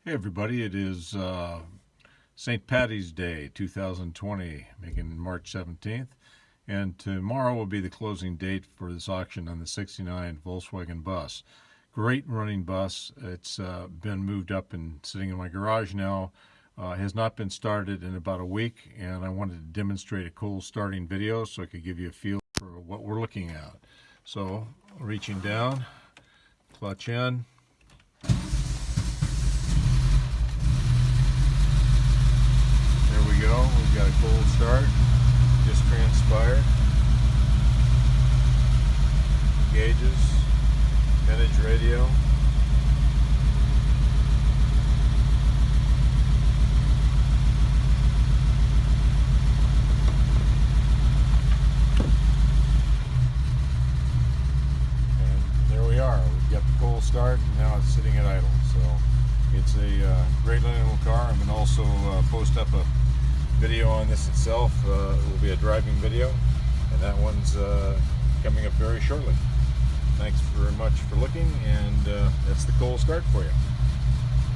Hey everybody, it is St. Patty's Day 2020, making March 17th, and tomorrow will be the closing date for this auction on the 69 Volkswagen bus. Great running bus. It's been moved up and sitting in my garage now. Has not been started in about a week, and I wanted to demonstrate a cool starting video so I could give you a feel for what we're looking at. So, reaching down, clutch in. We've got a cold start, just transpired. Gauges, vintage radio. And there we are. We've got the cold start, and now it's sitting at idle. So it's a great little car. I'm going to also post up a video on this itself. It will be a driving video, and that one's coming up very shortly. Thanks very much for looking, and that's the cold start for you.